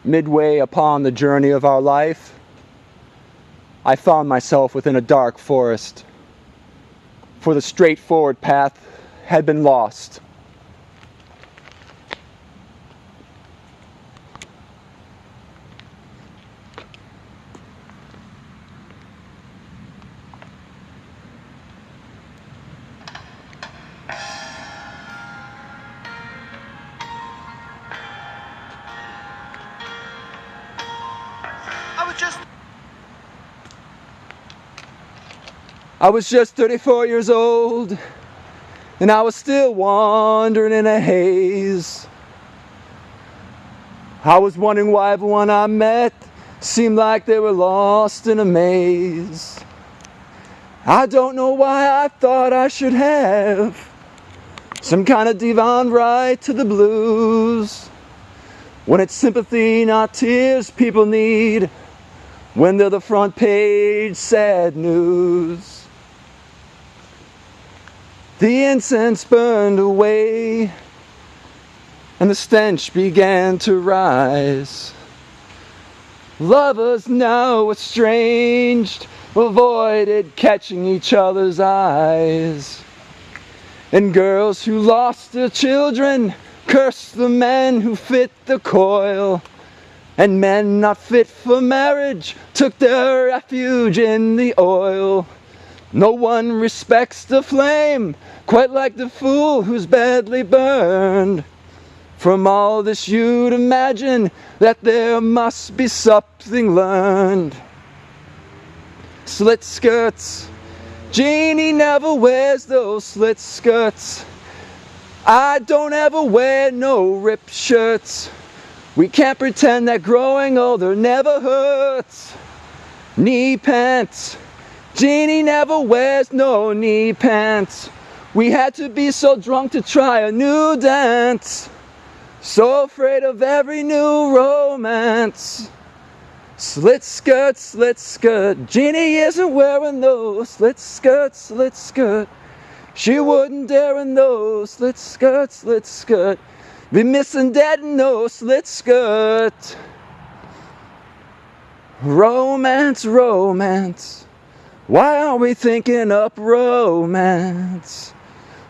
Midway upon the journey of our life, I found myself within a dark forest, for the straightforward path had been lost. I was just 34 years old, and I was still wandering in a haze. I was wondering why everyone I met seemed like they were lost in a maze. I don't know why I thought I should have some kind of divine right to the blues, when it's sympathy, not tears, people need when they're the front page sad news. The incense burned away, and the stench began to rise. Lovers now estranged avoided catching each other's eyes, and girls who lost their children cursed the men who fit the coil, and men not fit for marriage took their refuge in the oil. No one respects the flame quite like the fool who's badly burned. From all this you'd imagine that there must be something learned. Slit skirts, Jeannie never wears those slit skirts. I don't ever wear no ripped shirts. We can't pretend that growing older never hurts. Knee pants, Jeannie never wears no knee pants. We had to be so drunk to try a new dance, so afraid of every new romance. Slit skirt, Jeannie isn't wearing those slit skirt. She wouldn't dare in those slit skirt. Be missing dead in those slit skirt. Romance, romance. Why aren't we thinking up romance?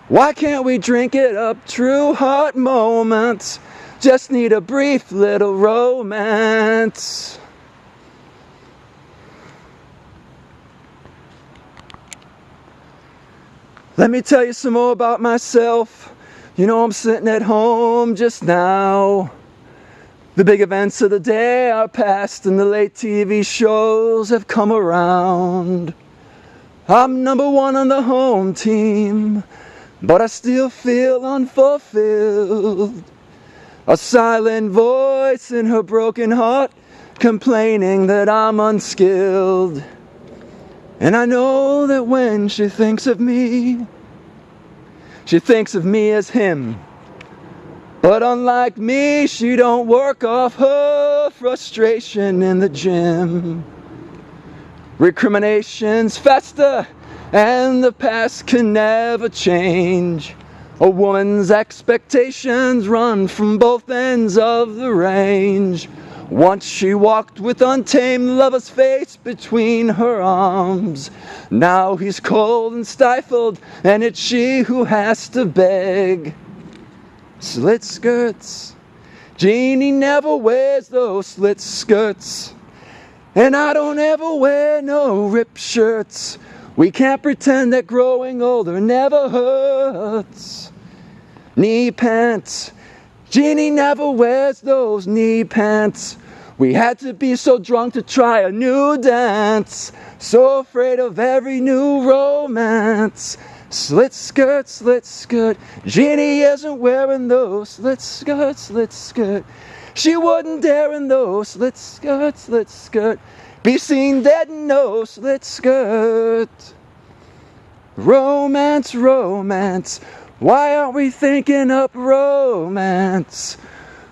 Why can't we drink it up? True heart moments just need a brief little romance. Let me tell you some more about myself. You know, I'm sitting at home just now. The big events of the day are past and the late TV shows have come around. I'm number one on the home team, but I still feel unfulfilled. A silent voice in her broken heart complaining that I'm unskilled. And I know that when she thinks of me, she thinks of me as him. But unlike me, she don't work off her frustration in the gym. Recriminations fester, and the past can never change. A woman's expectations run from both ends of the range. Once she walked with untamed lover's face between her arms. Now he's cold and stifled, and it's she who has to beg. Slit skirts, Jeannie never wears those slit skirts. And I don't ever wear no ripped shirts. We can't pretend that growing older never hurts. Knee pants, Jeannie never wears those knee pants. We had to be so drunk to try a new dance, so afraid of every new romance. Slit skirt, Jeannie isn't wearing those slit skirt. She wouldn't dare in those slit skirt. Be seen dead in no slit skirt. Romance, romance. Why aren't we thinking up romance?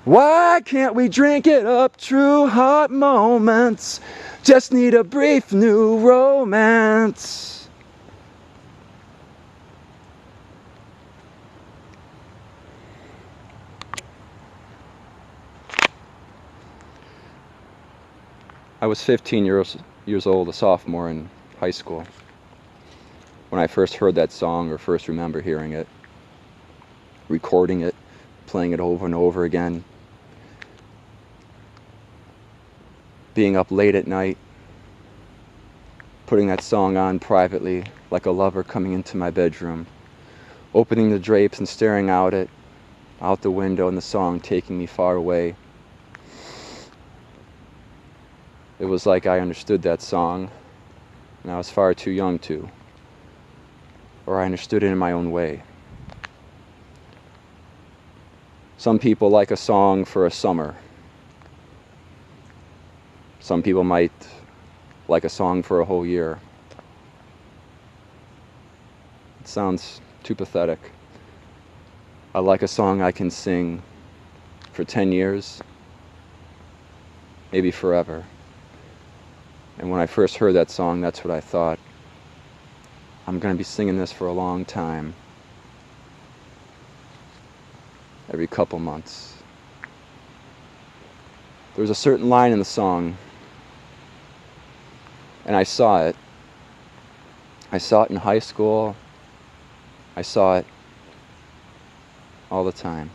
Why can't we drink it up? True heart moments just need a brief new romance. I was 15 years old, a sophomore in high school, when I first heard that song, or first remember hearing it, recording it, playing it over and over again, being up late at night, putting that song on privately like a lover coming into my bedroom, opening the drapes and staring out the window, and the song taking me far away. It was like I understood that song, and I was far too young to, or I understood it in my own way. Some people like a song for a summer. Some people might like a song for a whole year. It sounds too pathetic. I like a song I can sing for 10 years, maybe forever. And when I first heard that song, that's what I thought. I'm going to be singing this for a long time. Every couple months. There was a certain line in the song, and I saw it. I saw it in high school. I saw it all the time.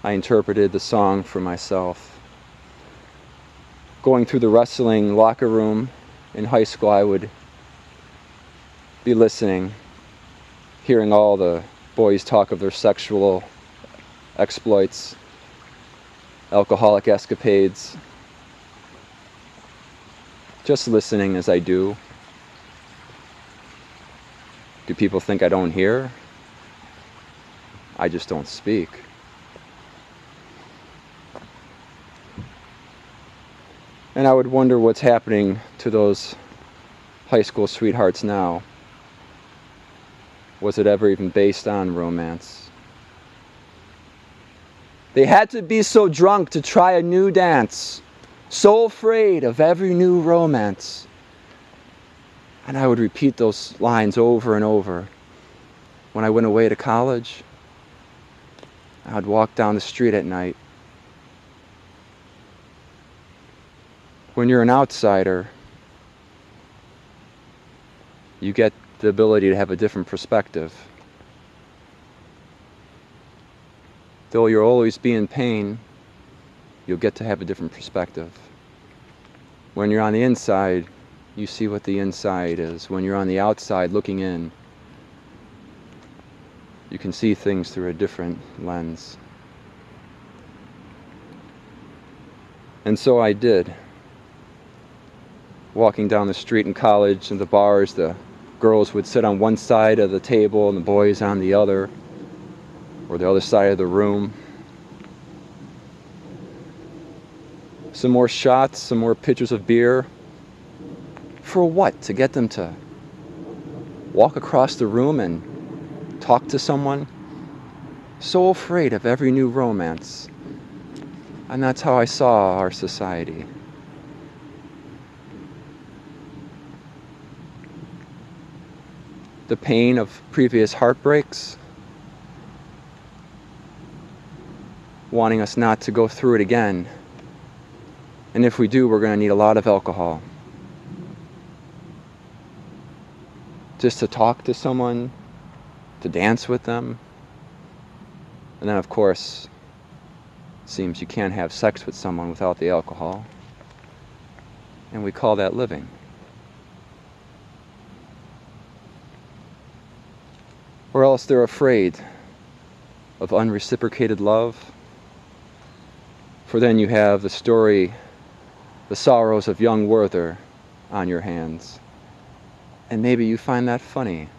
I interpreted the song for myself. Going through the wrestling locker room in high school, I would be listening, hearing all the boys talk of their sexual exploits, alcoholic escapades, just listening as I do. Do people think I don't hear? I just don't speak. And I would wonder what's happening to those high school sweethearts now. Was it ever even based on romance? They had to be so drunk to try a new dance, so afraid of every new romance. And I would repeat those lines over and over. When I went away to college, I would walk down the street at night. When you're an outsider, you get the ability to have a different perspective. Though you'll always be in pain, you'll get to have a different perspective. When you're on the inside, you see what the inside is. When you're on the outside looking in, you can see things through a different lens. And so I did. Walking down the street in college and the bars, the girls would sit on one side of the table and the boys on the other, or the other side of the room. Some more shots, some more pitchers of beer. For what? To get them to walk across the room and talk to someone? So afraid of every new romance. And that's how I saw our society. The pain of previous heartbreaks, wanting us not to go through it again. And if we do, we're going to need a lot of alcohol. Just to talk to someone, to dance with them. And then, of course, it seems you can't have sex with someone without the alcohol. And we call that living. Or else they're afraid of unreciprocated love. For then you have the story, the sorrows of young Werther on your hands. And maybe you find that funny.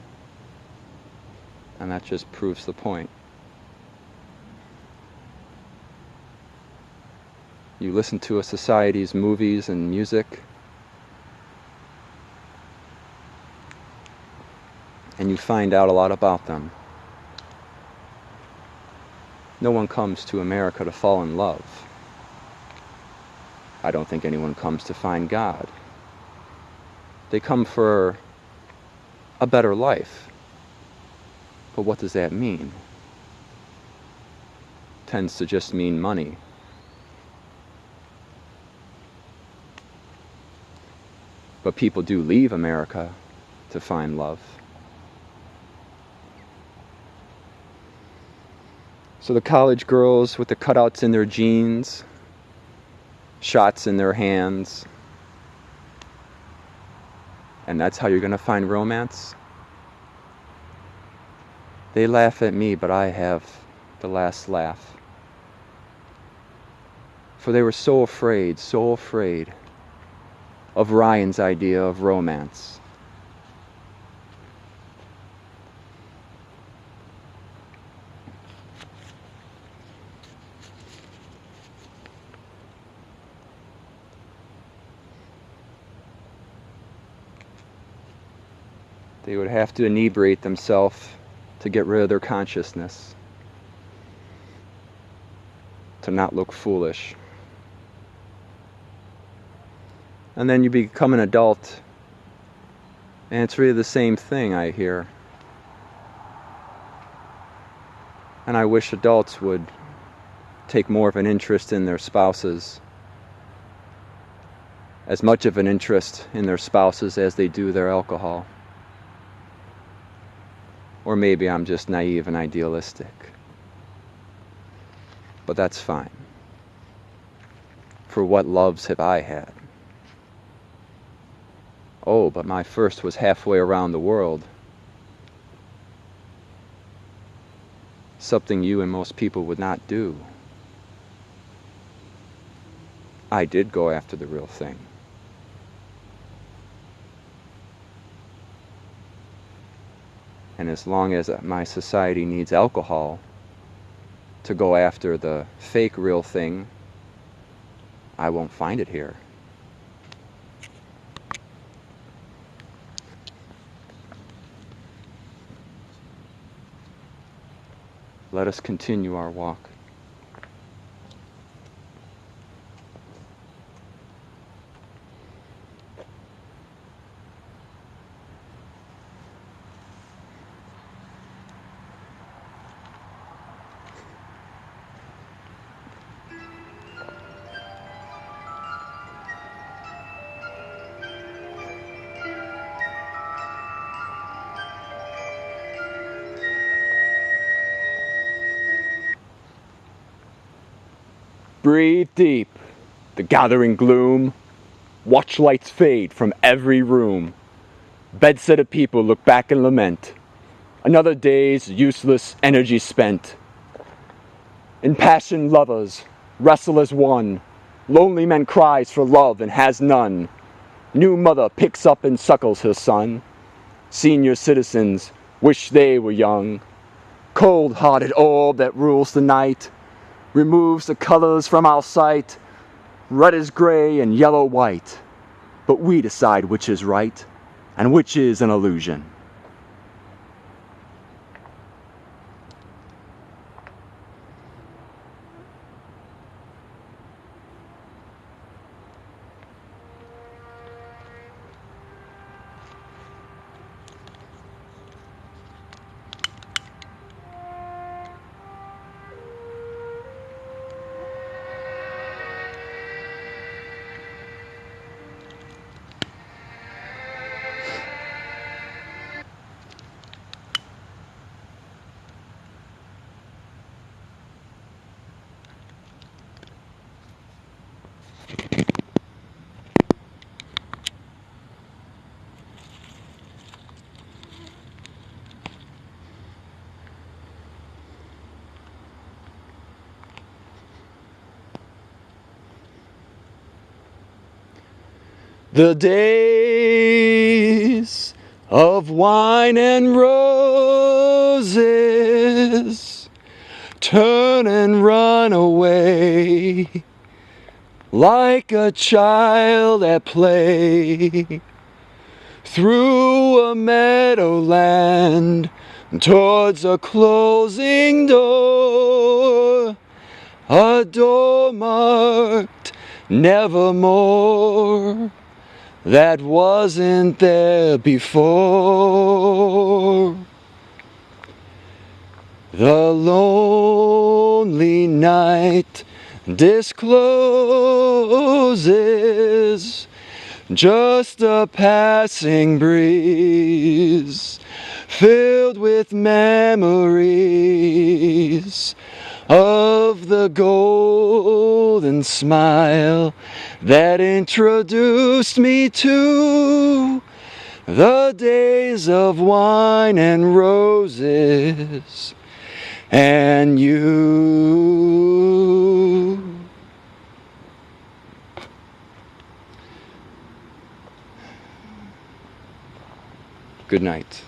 And that just proves the point. You listen to a society's movies and music, and you find out a lot about them. No one comes to America to fall in love. I don't think anyone comes to find God. They come for a better life. But what does that mean? Tends to just mean money. But people do leave America to find love. So the college girls with the cutouts in their jeans, shots in their hands, and that's how you're going to find romance? They laugh at me, but I have the last laugh. For they were so afraid of Ryan's idea of romance. They would have to inebriate themselves to get rid of their consciousness, to not look foolish. And then you become an adult, and it's really the same thing, I hear. And I wish adults would take more of an interest in their spouses, as much of an interest in their spouses as they do their alcohol. Or maybe I'm just naive and idealistic. But that's fine. For what loves have I had? Oh, but my first was halfway around the world. Something you and most people would not do. I did go after the real thing. And as long as my society needs alcohol to go after the fake real thing, I won't find it here. Let us continue our walk. Breathe deep, the gathering gloom. Watch lights fade from every room. Bedsitter people look back and lament. Another day's useless energy spent. Impassioned lovers wrestle as one. Lonely man cries for love and has none. New mother picks up and suckles her son. Senior citizens wish they were young. Cold-hearted orb that rules the night removes the colors from our sight. Red is gray and yellow white, but we decide which is right and which is an illusion. The days of wine and roses turn and run away like a child at play through a meadowland towards a closing door, a door marked nevermore. That wasn't there before. The lonely night discloses just a passing breeze, filled with memories of the golden smile that introduced me to the days of wine and roses and you. Good night.